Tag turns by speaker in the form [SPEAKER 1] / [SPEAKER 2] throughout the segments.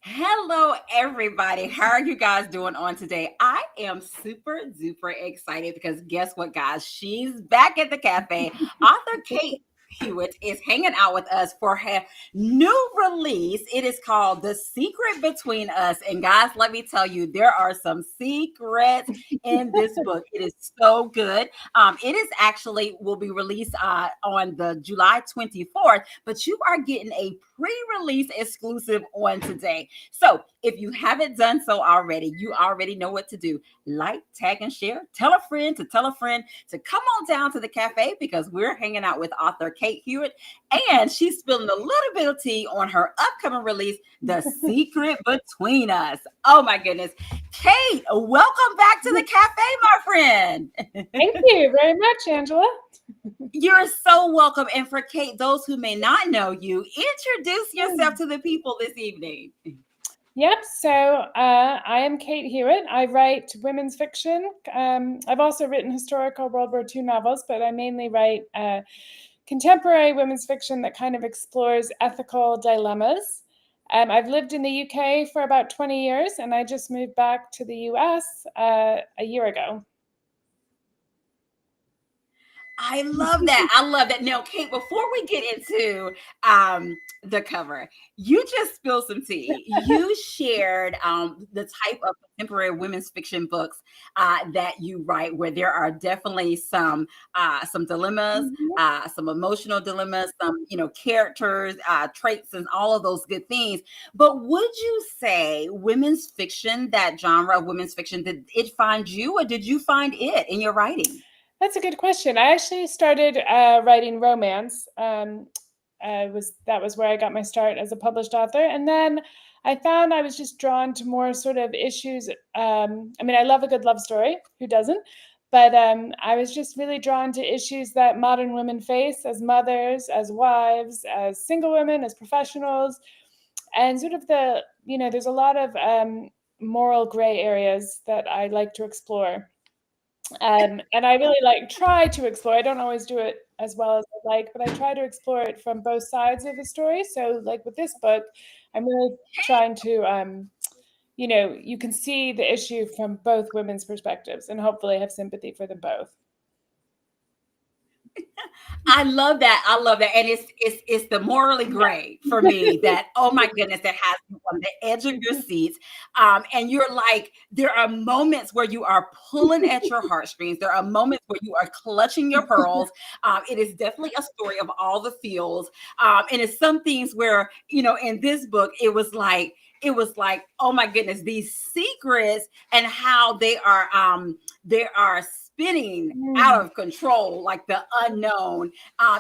[SPEAKER 1] Hello, everybody. How are you guys doing on today? I am super duper excited because guess what, guys? She's back at the cafe. Author Kate Hewitt is hanging out with us for her new release. It is called The Secret Between Us. And guys, let me tell you, there are some secrets in this book. It is so good. It is actually will be released on the July 24th, but you are getting a pre-release exclusive on today. So if you haven't done so already, you already know what to do. Like, tag, and share. Tell a friend to tell a friend to come on down to the cafe because we're hanging out with author Kate Hewitt, and she's spilling a little bit of tea on her upcoming release, The Secret Between Us. Oh my goodness. Kate, welcome back to the cafe, my friend.
[SPEAKER 2] Thank you very much, Angela.
[SPEAKER 1] You're so welcome. And for Kate, those who may not know you, introduce yourself to the people this evening.
[SPEAKER 2] Yep, so I am Kate Hewitt. I write women's fiction. I've also written historical World War II novels, but I mainly write contemporary women's fiction that kind of explores ethical dilemmas. I've lived in the UK for about 20 years, and I just moved back to the US a year ago.
[SPEAKER 1] I love that. I love that. Now, Kate, before we get into the cover, you just spilled some tea. You shared the type of contemporary women's fiction books that you write, where there are definitely some dilemmas, some emotional dilemmas, some characters, traits, and all of those good things. But would you say women's fiction, that genre of women's fiction, did it find you, or did you find it in your writing?
[SPEAKER 2] That's a good question. I actually started writing romance. That was where I got my start as a published author, and then I found I was just drawn to more sort of issues. I mean, I love a good love story. Who doesn't? But I was just really drawn to issues that modern women face as mothers, as wives, as single women, as professionals, and sort of there's a lot of moral gray areas that I like to explore. And I really try to explore. I don't always do it as well as I like, but I try to explore it from both sides of the story. So, like with this book, I'm really trying to, you can see the issue from both women's perspectives, and hopefully have sympathy for them both.
[SPEAKER 1] I love that. I love that. And it's the morally gray for me that, oh my goodness, that has you on the edge of your seats. And you're like, there are moments where you are pulling at your heartstrings. There are moments where you are clutching your pearls. It is definitely a story of all the feels. And it's some things where, in this book, it was like, oh my goodness, these secrets and how they are spinning out of control, like the unknown,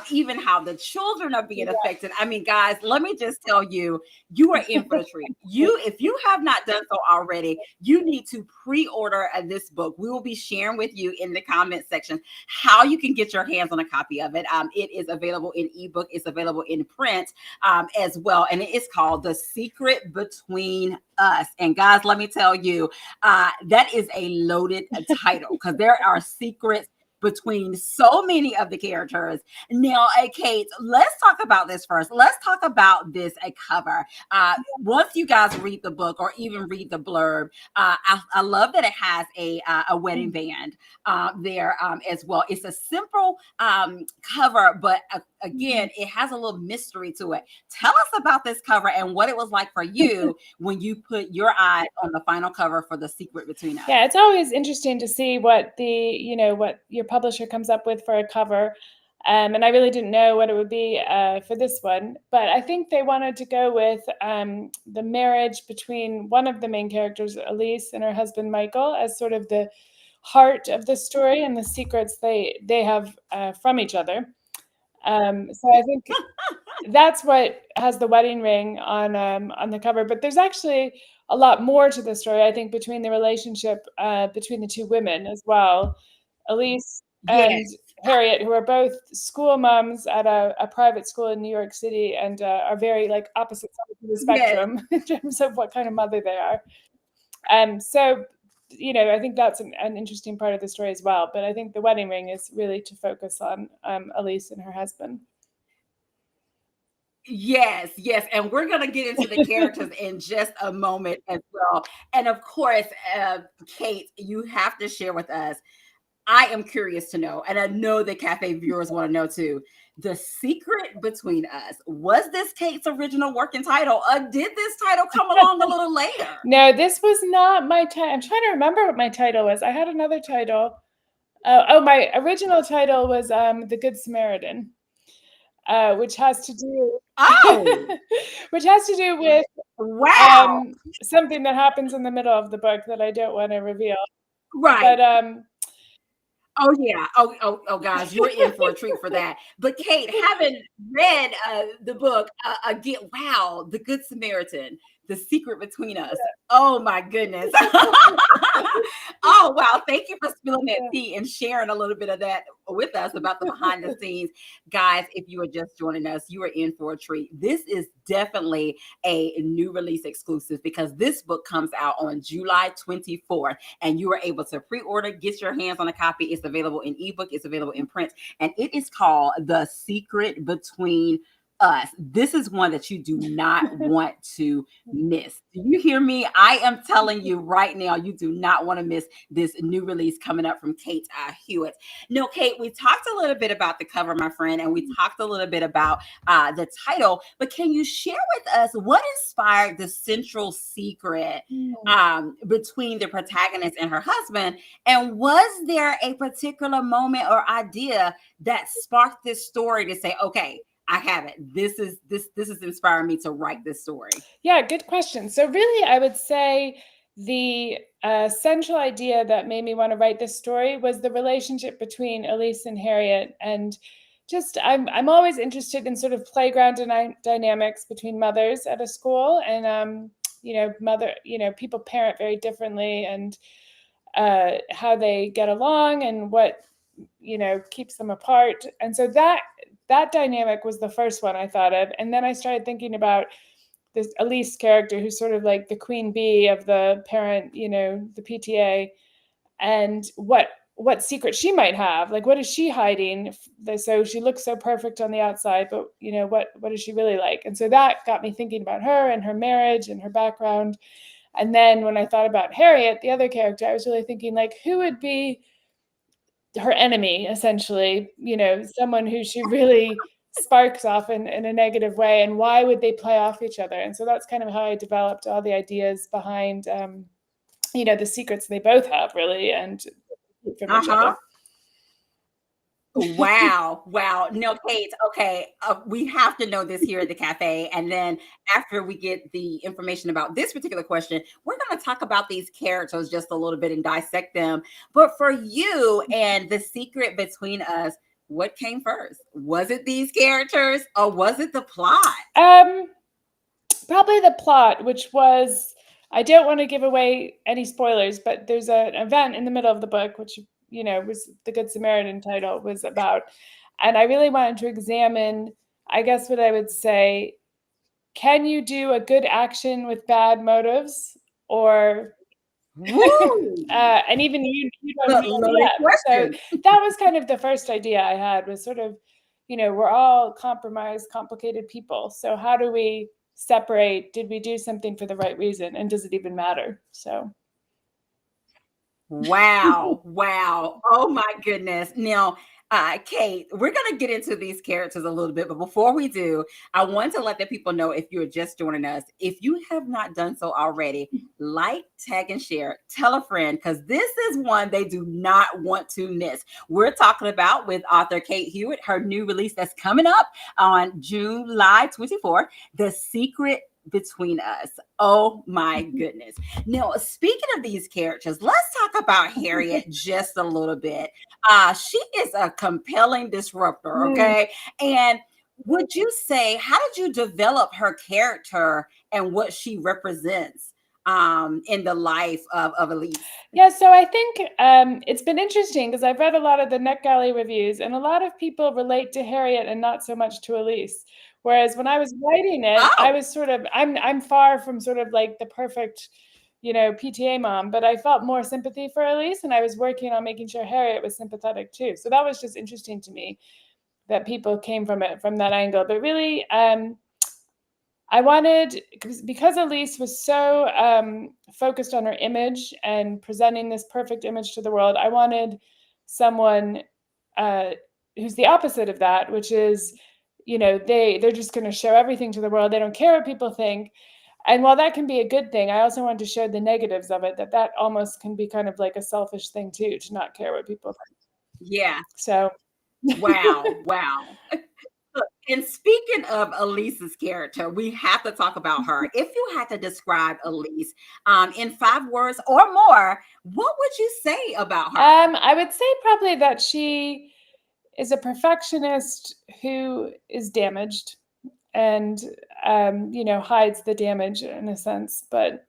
[SPEAKER 1] even how the children are being affected. I mean, guys, let me just tell you, you are in for the treat. If you have not done so already, you need to pre-order this book. We will be sharing with you in the comment section how you can get your hands on a copy of it. It is available in ebook. It's available in print as well. And it is called The Secret Between Us. And guys, let me tell you, that is a loaded title because there are secrets between so many of the characters. Now, Kate, let's talk about this first. Let's talk about this cover. Once you guys read the book or even read the blurb, I love that it has a wedding band there as well. It's a simple cover, but again, it has a little mystery to it. Tell us about this cover and what it was like for you when you put your eyes on the final cover for The Secret Between Us.
[SPEAKER 2] Yeah, it's always interesting to see what what your publisher comes up with for a cover. And I really didn't know what it would be for this one, but I think they wanted to go with the marriage between one of the main characters, Elise, and her husband Michael, as sort of the heart of the story and the secrets they have from each other. So I think that's what has the wedding ring on the cover. But there's actually a lot more to the story, I think, between the relationship between the two women as well. Elise and
[SPEAKER 1] Yes.
[SPEAKER 2] Harriet, who are both school moms at a private school in New York City, and are very opposite sides of the
[SPEAKER 1] Yes.
[SPEAKER 2] spectrum in terms of what kind of mother they are. So I think that's an interesting part of the story as well. But I think the wedding ring is really to focus on Elise and her husband.
[SPEAKER 1] Yes, yes, and we're gonna get into the characters in just a moment as well. And of course, Kate, you have to share with us. I am curious to know, and I know the cafe viewers want to know too. The secret between us, was this Kate's original working title, or did this title come along a little later?
[SPEAKER 2] No, this was not my title. I'm trying to remember what my title was. I had another title. My original title was The Good Samaritan, which has to do
[SPEAKER 1] Oh,
[SPEAKER 2] which has to do with
[SPEAKER 1] wow.
[SPEAKER 2] something that happens in the middle of the book that I don't want to reveal.
[SPEAKER 1] Right.
[SPEAKER 2] But
[SPEAKER 1] Oh yeah. Oh, guys, you're in for a treat for that. But Kate, having read the book again, wow, The Good Samaritan, The Secret Between Us. Oh my goodness. Oh wow, thank you for spilling that tea and sharing a little bit of that with us about the behind the scenes. Guys, if you are just joining us, you are in for a treat. This is definitely a new release exclusive because this book comes out on July 24th and you are able to pre-order, get your hands on a copy. It's available in ebook, it's available in print, and it is called The Secret Between Us. This is one that you do not want to miss. Do you hear me? I am telling you right now, you do not want to miss this new release coming up from Kate Hewitt. No, Kate, we talked a little bit about the cover, my friend, and we talked a little bit about the title, but can you share with us what inspired the central secret between the protagonist and her husband? And was there a particular moment or idea that sparked this story to say, okay, I have it. This is inspiring me to write this story.
[SPEAKER 2] Yeah, good question. So really, I would say the central idea that made me want to write this story was the relationship between Elise and Harriet, and just I'm always interested in sort of playground dynamics between mothers at a school, and people parent very differently, and how they get along and what keeps them apart, and so that dynamic was the first one I thought of. And then I started thinking about this Elise character who's sort of like the queen bee of the parent, the PTA, and what secret she might have. Like, what is she hiding? So she looks so perfect on the outside, but what is she really like? And so that got me thinking about her and her marriage and her background. And then when I thought about Harriet, the other character, I was really thinking, like, who would be her enemy, essentially, someone who she really sparks off in a negative way, and why would they play off each other? And so that's kind of how I developed all the ideas behind the secrets they both have, really, and from each other.
[SPEAKER 1] Wow. No, Kate, okay. We have to know this here at the cafe. And then after we get the information about this particular question, we're going to talk about these characters just a little bit and dissect them. But for you and the secret between us, what came first? Was it these characters or was it the plot?
[SPEAKER 2] Probably the plot, which was, I don't want to give away any spoilers, but there's an event in the middle of the book, which was the Good Samaritan title was about. And I really wanted to examine, I guess what I would say, can you do a good action with bad motives? Or and even you don't know yet. So that was kind of the first idea I had, was sort of, we're all compromised, complicated people. So how do we separate? Did we do something for the right reason? And does it even matter? So.
[SPEAKER 1] Wow. Oh my goodness. Now, Kate, we're going to get into these characters a little bit, but before we do, I want to let the people know, if you're just joining us, if you have not done so already, like, tag, and share, tell a friend, because this is one they do not want to miss. We're talking about, with author Kate Hewitt, her new release that's coming up on July 24th, The Secret Between Us. Oh my goodness. Now, speaking of these characters, let's talk about Harriet just a little bit. She is a compelling disruptor, okay? And would you say, how did you develop her character and what she represents in the life of Elise?
[SPEAKER 2] Yeah, so I think it's been interesting because I've read a lot of the NetGalley reviews, and a lot of people relate to Harriet and not so much to Elise. Whereas when I was writing it, I was sort of, I'm far from sort of like the perfect, PTA mom, but I felt more sympathy for Elise, and I was working on making sure Harriet was sympathetic too. So that was just interesting to me that people came from it from that angle. But really, I wanted, because Elise was so focused on her image and presenting this perfect image to the world, I wanted someone who's the opposite of that, which is, they're just going to show everything to the world. They don't care what people think. And while that can be a good thing, I also wanted to show the negatives of it, that almost can be kind of like a selfish thing too, to not care what people think.
[SPEAKER 1] Yeah.
[SPEAKER 2] So.
[SPEAKER 1] Wow. Wow. Look, and speaking of Elise's character, we have to talk about her. If you had to describe Elise in 5 words or more, what would you say about her?
[SPEAKER 2] I would say probably that she is a perfectionist who is damaged and hides the damage in a sense, but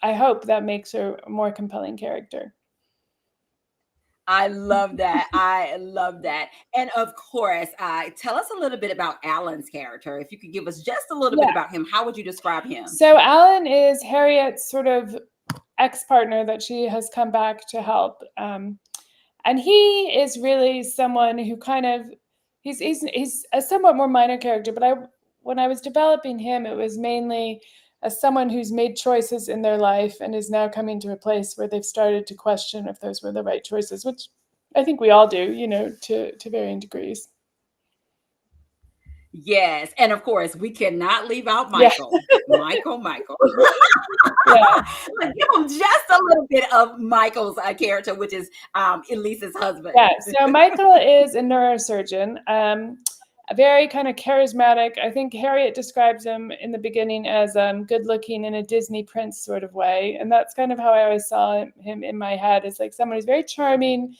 [SPEAKER 2] I hope that makes her a more compelling character.
[SPEAKER 1] I love that. I love that. And of course, tell us a little bit about Alan's character. If you could give us just a little bit about him, how would you describe him?
[SPEAKER 2] So Alan is Harriet's sort of ex-partner that she has come back to help. And he is really someone who kind of, he's a somewhat more minor character, but when I was developing him, it was mainly as someone who's made choices in their life and is now coming to a place where they've started to question if those were the right choices, which I think we all do, to varying degrees.
[SPEAKER 1] Yes. And of course, we cannot leave out Michael. Yeah. Michael.
[SPEAKER 2] Yeah.
[SPEAKER 1] Give him just a little bit of Michael's character, which is Elise's husband.
[SPEAKER 2] Yeah. So Michael is a neurosurgeon. A very kind of charismatic. I think Harriet describes him in the beginning as good looking in a Disney prince sort of way. And that's kind of how I always saw him in my head, as like someone who's very charming,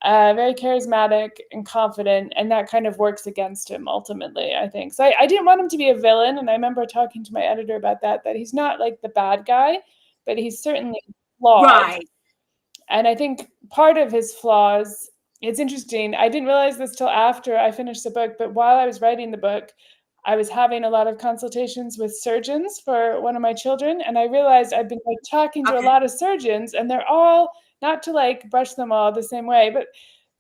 [SPEAKER 2] very charismatic and confident. And that kind of works against him ultimately, I think. So I didn't want him to be a villain. And I remember talking to my editor about that he's not like the bad guy, but he's certainly flawed.
[SPEAKER 1] Right.
[SPEAKER 2] And I think part of his flaws, it's interesting. I didn't realize this till after I finished the book, but while I was writing the book, I was having a lot of consultations with surgeons for one of my children. And I realized I've been like talking to a lot of surgeons, and they're all, not to like brush them all the same way, but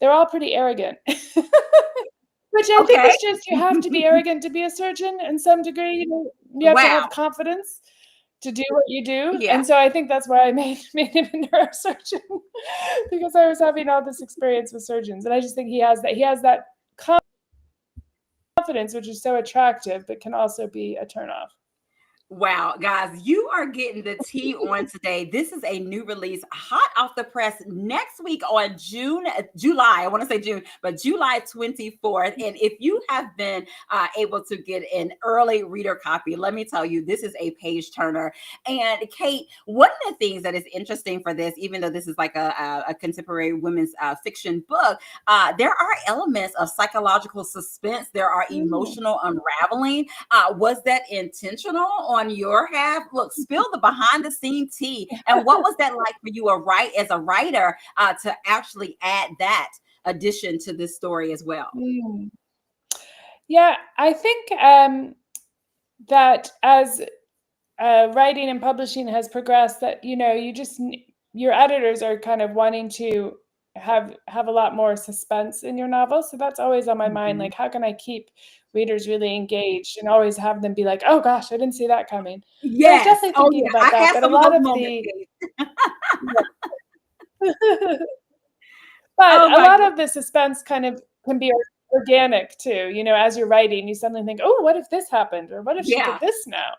[SPEAKER 2] they're all pretty arrogant. Which I think is just, you have to be arrogant to be a surgeon in some degree. You have to have confidence to do what you do. Yeah. And so I think that's why I made him a neurosurgeon, because I was having all this experience with surgeons. And I just think he has that confidence, which is so attractive, but can also be a turnoff.
[SPEAKER 1] Wow, guys, you are getting the tea on today. This is a new release, hot off the press, next week on July. I want to say June, but July 24th. And if you have been able to get an early reader copy, let me tell you, this is a page turner. And Kate, one of the things that is interesting for this, even though this is like a contemporary women's fiction book, there are elements of psychological suspense. There are emotional unraveling. Was that intentional on your half? Look, spill the behind the scene tea. And what was that like for you as a writer to actually add that addition to this story as well?
[SPEAKER 2] Yeah, I think that as writing and publishing has progressed, that your editors are kind of wanting to have a lot more suspense in your novel. So that's always on my mind. Like, how can I keep readers really engaged and always have them be like, oh gosh, I didn't see that coming. Yeah, I was definitely thinking about that. But a lot of lot of the suspense kind of can be organic too. As you're writing, you suddenly think, oh, what if this happened? Or what if she did this now?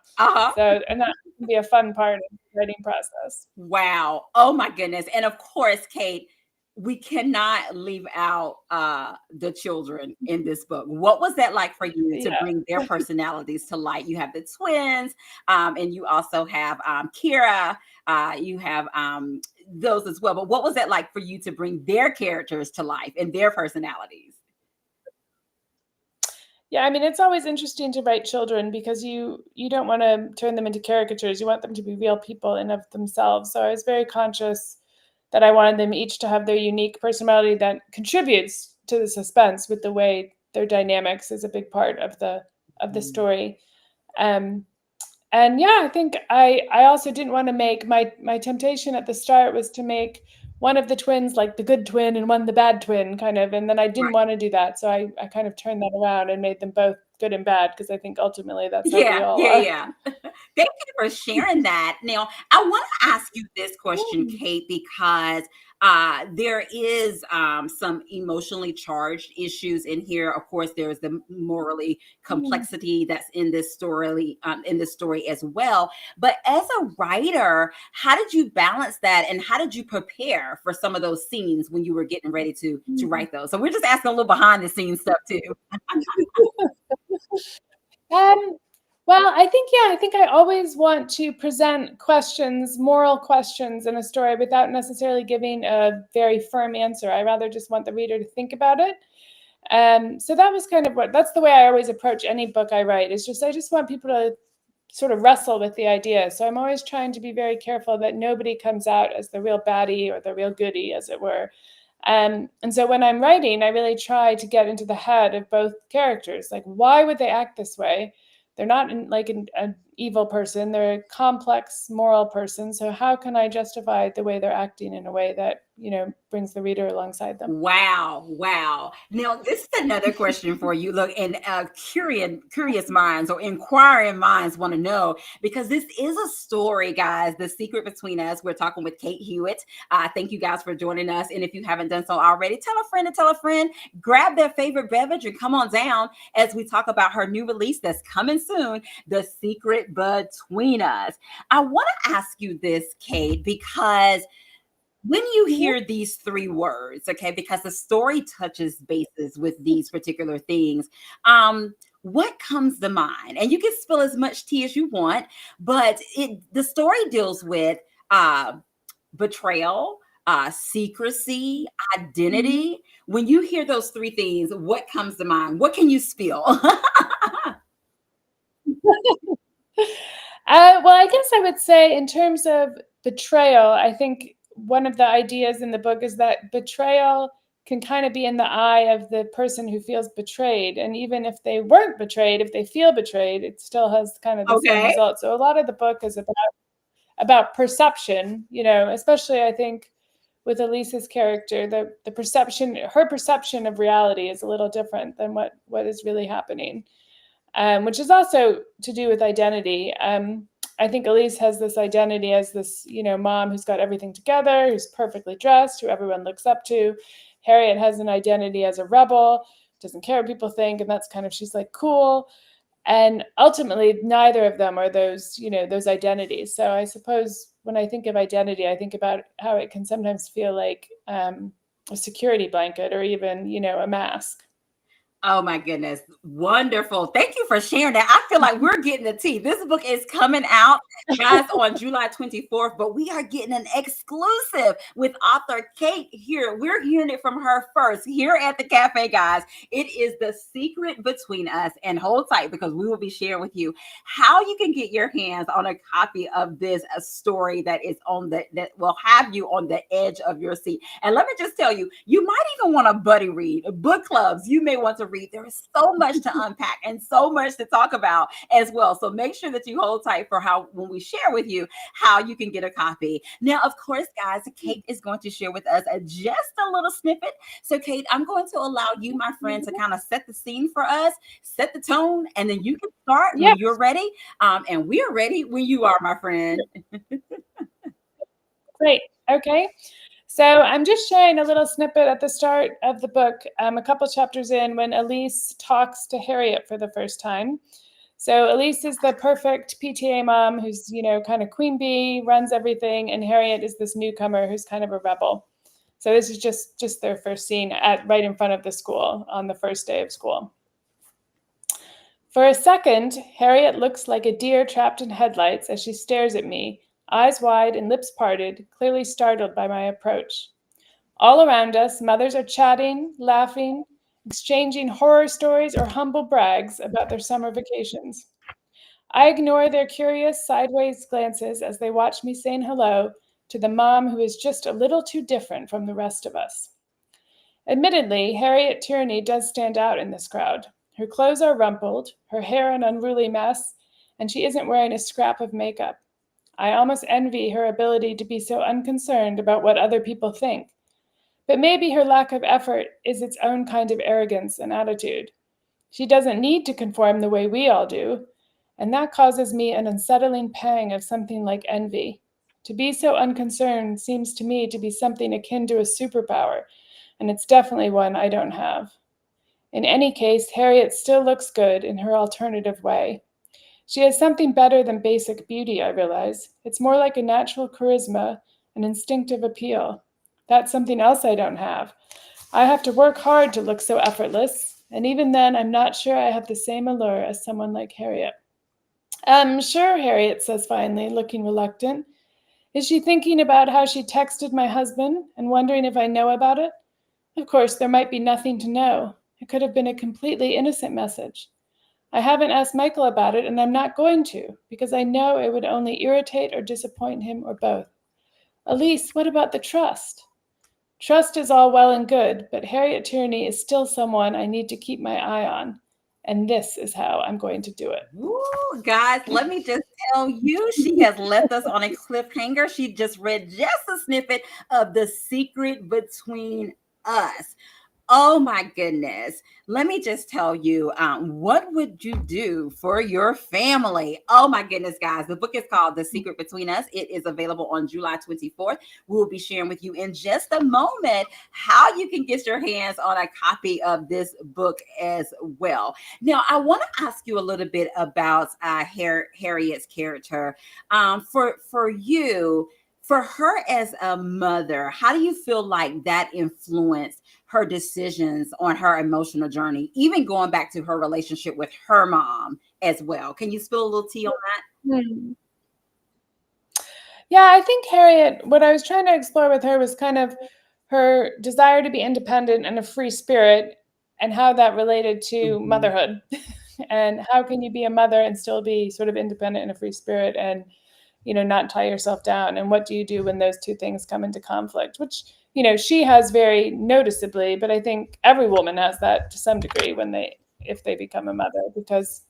[SPEAKER 2] So, and that can be a fun part of the writing process.
[SPEAKER 1] Wow. Oh my goodness. And of course, Kate, we cannot leave out the children in this book. What was that like for you to bring their personalities to light? You have the twins, and you also have Kira. You have those as well. But what was that like for you to bring their characters to life and their personalities?
[SPEAKER 2] Yeah, I mean, it's always interesting to write children because you don't want to turn them into caricatures. You want them to be real people in of themselves. So I was very conscious that I wanted them each to have their unique personality that contributes to the suspense with the way their dynamics is a big part of the story. And yeah, I think I also didn't want to make my temptation at the start was to make one of the twins like the good twin and one the bad twin kind of, and then I didn't want to do that. So I kind of turned that around and made them both good and bad, because I think ultimately that's how we
[SPEAKER 1] Yeah,
[SPEAKER 2] all
[SPEAKER 1] yeah,
[SPEAKER 2] are.
[SPEAKER 1] yeah. Thank you for sharing that. Now, I want to ask you this question,
[SPEAKER 2] Mm.
[SPEAKER 1] Kate, because there is some emotionally charged issues in here. Of course, there's the morally
[SPEAKER 2] Mm.
[SPEAKER 1] complexity that's in this story as well. But as a writer, how did you balance that, and how did you prepare for some of those scenes when you were getting ready to
[SPEAKER 2] Mm.
[SPEAKER 1] write those? So we're just asking a little behind the scenes stuff too.
[SPEAKER 2] Um, well, I think, yeah, I think I always want to present questions, moral questions in a story without necessarily giving a very firm answer. I rather just want the reader to think about it. So that was kind of that's the way I always approach any book I write. Is just I just want people to sort of wrestle with the idea. So I'm always trying to be very careful that nobody comes out as the real baddie or the real goodie, as it were. And so when I'm writing, I really try to get into the head of both characters. Like, why would they act this way? They're not an evil person. They're a complex moral person. So how can I justify the way they're acting in a way that, brings the reader alongside them?
[SPEAKER 1] Wow, wow. Now, this is another question for you. Look, and curious minds or inquiring minds want to know, because this is a story, guys. The Secret Between Us. We're talking with Kate Hewitt. Thank you guys for joining us. And if you haven't done so already, tell a friend to tell a friend, grab their favorite beverage and come on down as we talk about her new release that's coming soon, The Secret Between Us. I want to ask you this, Kate, because when you
[SPEAKER 2] Mhm.
[SPEAKER 1] hear these three words, okay, because the story touches bases with these particular things, what comes to mind? And you can spill as much tea as you want, but the story deals with uh, betrayal, secrecy,
[SPEAKER 2] Mhm.
[SPEAKER 1] identity. When you hear those three things, what comes to mind? What can you spill?
[SPEAKER 2] Well, I guess I would say, in terms of betrayal, I think one of the ideas in the book is that betrayal can kind of be in the eye of the person who feels betrayed. And even if they weren't betrayed, if they feel betrayed, it still has kind of the same
[SPEAKER 1] Okay.
[SPEAKER 2] result. So a lot of the book is about perception, especially I think with Elise's character, the perception, her perception of reality is a little different than what is really happening, which is also to do with identity. I think Elise has this identity as this, mom who's got everything together, who's perfectly dressed, who everyone looks up to. Harriet has an identity as a rebel, doesn't care what people think, and that's kind of, she's like cool. And ultimately, neither of them are those identities. So I suppose when I think of identity, I think about how it can sometimes feel like a security blanket, or even, a mask.
[SPEAKER 1] Oh my goodness. Wonderful. Thank you for sharing that. I feel like we're getting the tea. This book is coming out, guys, on July 24th, but we are getting an exclusive with author Kate here. We're hearing it from her first here at the cafe, guys. It is The Secret Between Us. And hold tight, because we will be sharing with you how you can get your hands on a copy of this story that is that will have you on the edge of your seat. And let me just tell you, you might even want a buddy read, book clubs. You may want to read. There is so much to unpack and so much to talk about as well. So make sure that you hold tight for how, when we share with you, how you can get a copy. Now, of course, guys, Kate is going to share with us just a little snippet. So, Kate, I'm going to allow you, my friend, to kind of set the scene for us, set the tone, and then you can start when you're
[SPEAKER 2] Yes.
[SPEAKER 1] ready. And we are ready when you are, my friend.
[SPEAKER 2] Great. Okay. So I'm just sharing a little snippet at the start of the book, a couple chapters in, when Elise talks to Harriet for the first time. So Elise is the perfect PTA mom who's, kind of queen bee, runs everything, and Harriet is this newcomer who's kind of a rebel. So this is just their first scene right in front of the school on the first day of school. For a second, Harriet looks like a deer trapped in headlights as she stares at me, eyes wide and lips parted, clearly startled by my approach. All around us, mothers are chatting, laughing, exchanging horror stories or humble brags about their summer vacations. I ignore their curious, sideways glances as they watch me saying hello to the mom who is just a little too different from the rest of us. Admittedly, Harriet Tierney does stand out in this crowd. Her clothes are rumpled, her hair an unruly mess, and she isn't wearing a scrap of makeup. I almost envy her ability to be so unconcerned about what other people think. But maybe her lack of effort is its own kind of arrogance and attitude. She doesn't need to conform the way we all do, and that causes me an unsettling pang of something like envy. To be so unconcerned seems to me to be something akin to a superpower, and it's definitely one I don't have. In any case, Harriet still looks good in her alternative way. She has something better than basic beauty, I realize. It's more like a natural charisma, an instinctive appeal. That's something else I don't have. I have to work hard to look so effortless, and even then, I'm not sure I have the same allure as someone like Harriet. Sure, Harriet says finally, looking reluctant. Is she thinking about how she texted my husband and wondering if I know about it? Of course, there might be nothing to know. It could have been a completely innocent message. I haven't asked Michael about it, and I'm not going to, because I know it would only irritate or disappoint him or both. Elise, what about the trust? Trust is all well and good, but Harriet Tierney is still someone I need to keep my eye on. And this is how I'm going to do it.
[SPEAKER 1] Ooh, guys, let me just tell you, she has left us on a cliffhanger. She just read just a snippet of The Secret Between Us. Oh my goodness. Let me just tell you, what would you do for your family? Oh my goodness, guys. The book is called The Secret Between Us. It is available on July 24th. We will be sharing with you in just a moment how you can get your hands on a copy of this book as well. Now, I want to ask you a little bit about Harriet's character. For you, for her as a mother, how do you feel like that influenced her decisions on her emotional journey, even going back to her relationship with her mom as well? Can you spill a little tea on that?
[SPEAKER 2] Hmm. Yeah, I think Harriet, what I was trying to explore with her was kind of her desire to be independent and a free spirit, and how that related to
[SPEAKER 1] Mhm.
[SPEAKER 2] motherhood. And how can you be a mother and still be sort of independent and a free spirit and, not tie yourself down? And what do you do when those two things come into conflict? Which, she has very noticeably, but I think every woman has that to some degree if they become a mother, because,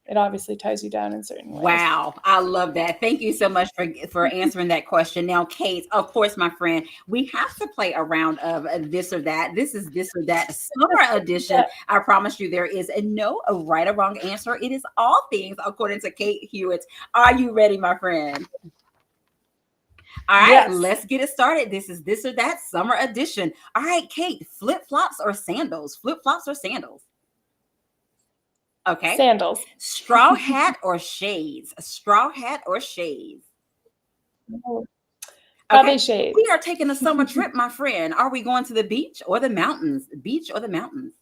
[SPEAKER 2] it obviously ties you down in certain ways.
[SPEAKER 1] Wow, I love that. Thank you so much for answering that question. Now, Kate, of course, my friend, we have to play a round of this or that. This is this or that summer edition. I promise you, there is no a right or wrong answer. It is all things according to Kate Hewitt. Are you ready, my friend? All right,
[SPEAKER 2] Yes.
[SPEAKER 1] let's get it started. This is this or that summer edition. All right, Kate, flip flops or sandals? Flip flops or sandals? Okay.
[SPEAKER 2] Sandals.
[SPEAKER 1] Straw hat or shades? Straw hat or shades? Okay.
[SPEAKER 2] Probably
[SPEAKER 1] We are
[SPEAKER 2] shades.
[SPEAKER 1] taking a summer trip, my friend. Are we going to the beach or the mountains? Beach or the mountains?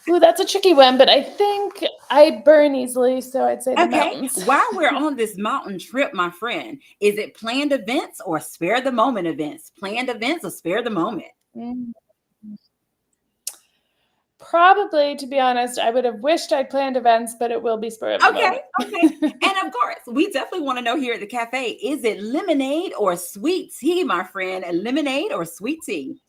[SPEAKER 2] Ooh, that's a tricky one, but I think I burn easily, so I'd say the
[SPEAKER 1] Okay.
[SPEAKER 2] mountains.
[SPEAKER 1] While we're on this mountain trip, my friend, is it planned events or spare the moment events? Planned events or spare the moment?
[SPEAKER 2] Mm. Probably, to be honest, I would have wished I'd planned events, but it will be spur of the
[SPEAKER 1] Okay.
[SPEAKER 2] moment.
[SPEAKER 1] Okay. And of course, we definitely want to know here at the cafe, is it lemonade or sweet tea, my friend? Lemonade or sweet tea?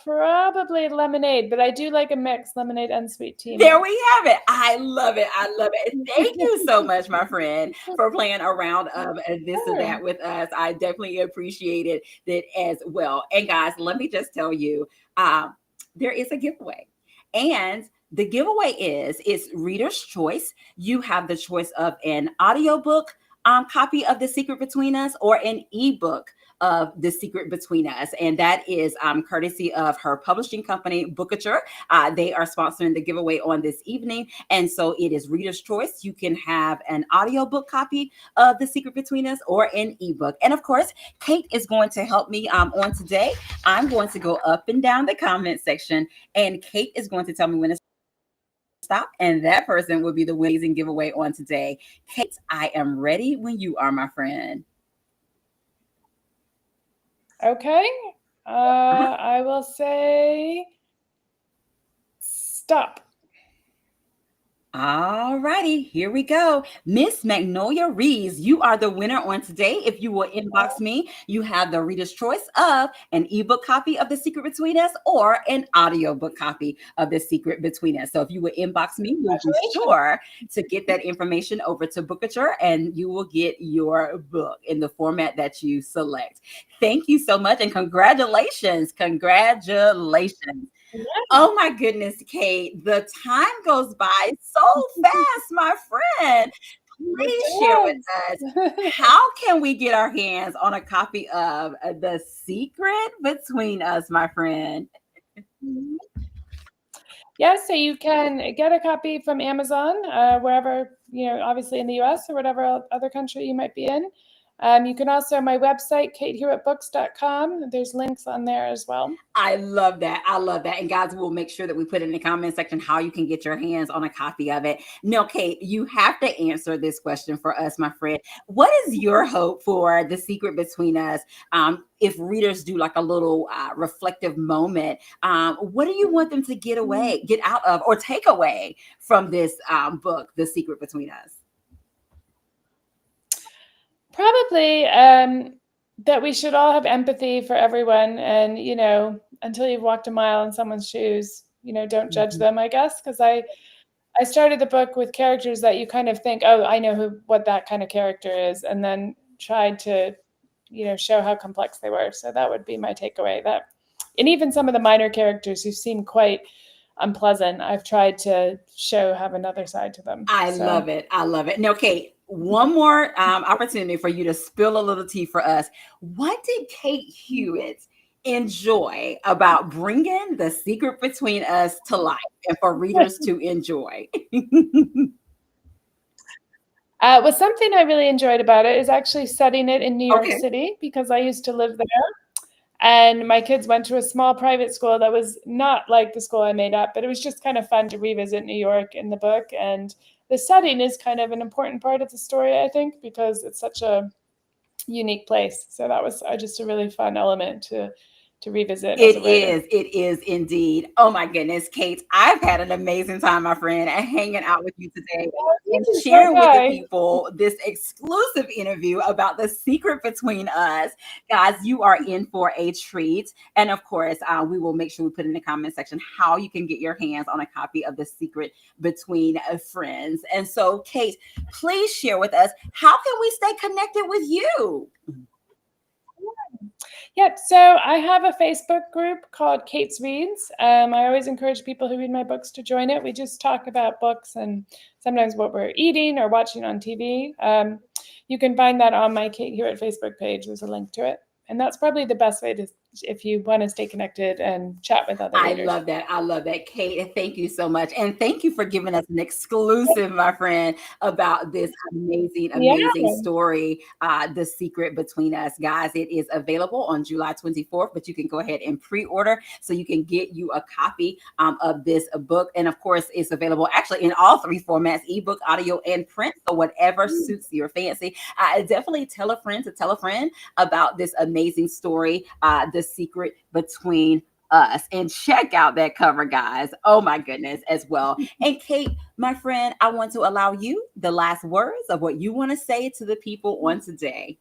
[SPEAKER 2] Probably lemonade, but I do like a mix, lemonade and sweet tea
[SPEAKER 1] There we
[SPEAKER 2] mix.
[SPEAKER 1] have it. I love it. I love it. Thank you so much, my friend, for playing around of this or
[SPEAKER 2] Sure.
[SPEAKER 1] that with us. I definitely appreciated it as well. And guys, let me just tell you, there is a giveaway. And the giveaway is it's reader's choice. You have the choice of an audiobook copy of The Secret Between Us or an ebook of The Secret Between Us. And that is courtesy of her publishing company, Bookature. They are sponsoring the giveaway on this evening. And so it is reader's choice. You can have an audiobook copy of The Secret Between Us or an ebook. And of course, Kate is going to help me on today. I'm going to go up and down the comment section, and Kate is going to tell me when to stop. And that person will be the winning giveaway on today. Kate, I am ready when you are, my friend.
[SPEAKER 2] Okay.
[SPEAKER 1] Uh-huh.
[SPEAKER 2] I will say stop.
[SPEAKER 1] All righty, here we go. Miss Magnolia Reeves, you are the winner on today. If you will inbox me, you have the reader's choice of an ebook copy of The Secret Between Us or an audiobook copy of The Secret Between Us. So if you will inbox me, you'll be sure to get that information over to Bookature and you will get your book in the format that you select. Thank you so much and congratulations. Congratulations.
[SPEAKER 2] Yeah.
[SPEAKER 1] Oh my goodness, Kate, the time goes by so fast, my friend.
[SPEAKER 2] It
[SPEAKER 1] Please share with us,
[SPEAKER 2] does.
[SPEAKER 1] how can we get our hands on a copy of The Secret Between Us, my friend?
[SPEAKER 2] Yeah, so you can get a copy from Amazon, wherever, obviously in the US or whatever other country you might be in. You can also, my website, katehewittbooks.com, there's links on there as well.
[SPEAKER 1] I love that. I love that. And guys, we'll make sure that we put in the comment section how you can get your hands on a copy of it. Now, Kate, you have to answer this question for us, my friend. What is your hope for The Secret Between Us? If readers do like a little reflective moment, what do you want them to get out of, or take away from this book, The Secret Between Us?
[SPEAKER 2] Probably that we should all have empathy for everyone, and until you've walked a mile in someone's shoes, don't judge them, I guess, because I started the book with characters that you kind of think, oh, I know what that kind of character is, and then tried to show how complex they were. So that would be my takeaway. And even some of the minor characters who seem quite unpleasant, I've tried to have another side to them.
[SPEAKER 1] I love it. I love it. Now, Kate, one more opportunity for you to spill a little tea for us. What did Kate Hewitt enjoy about bringing The Secret Between Us to life and for readers to enjoy?
[SPEAKER 2] Well, something I really enjoyed about it is actually setting it in New York
[SPEAKER 1] Okay.
[SPEAKER 2] City, because I used to live there. And my kids went to a small private school that was not like the school I made up, but it was just kind of fun to revisit New York in the book. And the setting is kind of an important part of the story, I think, because it's such a unique place. So that was just a really fun element to revisit as a writer.
[SPEAKER 1] It is indeed. Oh my goodness, Kate, I've had an amazing time, my friend, hanging out with you today and sharing with the people this exclusive interview about The Secret Between Us. Guys, you are in for a treat. And of course, we will make sure we put in the comment section how you can get your hands on a copy of The Secret Between Friends. And so, Kate, please share with us, how can we stay connected with you?
[SPEAKER 2] Yep. So I have a Facebook group called Kate's Reads. I always encourage people who read my books to join it. We just talk about books and sometimes what we're eating or watching on TV. You can find that on my Kate Hewitt Facebook page. There's a link to it. And that's probably the best way to, if you want to stay connected and chat with other readers.
[SPEAKER 1] I love that. I love that, Kate. Thank you so much. And thank you for giving us an exclusive, my friend, about this amazing story, The Secret Between Us. Guys, it is available on July 24th, but you can go ahead and pre-order so you can get you a copy of this book. And of course, it's available actually in all three formats, ebook, audio, and print. So whatever suits your fancy. Definitely tell a friend to tell a friend about this amazing story, The Secret Between Us, and check out that cover, guys. Oh my goodness, as well. And Kate, my friend, I want to allow you the last words of what you want to say to the people on today.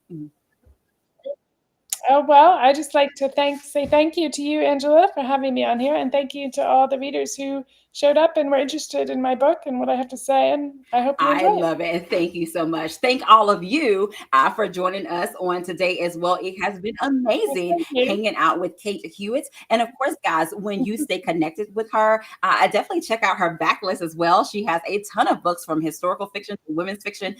[SPEAKER 2] Oh, well, I just like to say thank you to you, Angela, for having me on here. And thank you to all the readers who showed up and were interested in my book and what I have to say. And I hope you enjoy it.
[SPEAKER 1] I love it. And thank you so much. Thank all of you for joining us on today as well. It has been amazing hanging out with Kate Hewitt. And of course, guys, when you stay connected with her, I definitely check out her backlist as well. She has a ton of books from historical fiction to women's fiction.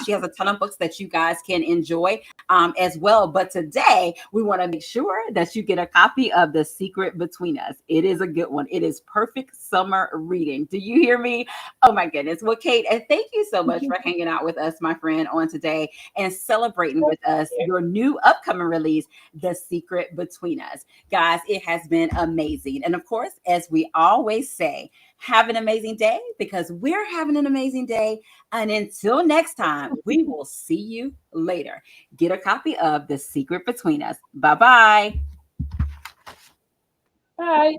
[SPEAKER 1] She has a ton of books that you guys can enjoy as well. But today, we want to make sure that you get a copy of The Secret Between Us. It is a good one. It is perfect summer reading. Do you hear me? Oh my goodness. Well, Kate, and thank you so much for hanging out with us, my friend, on today and celebrating with us your new upcoming release, The Secret Between Us. Guys, it has been amazing. And of course, as we always say, have an amazing day, because we're having an amazing day. And until next time, we will see you later. Get a copy of The Secret Between Us. Bye-bye.
[SPEAKER 2] Bye.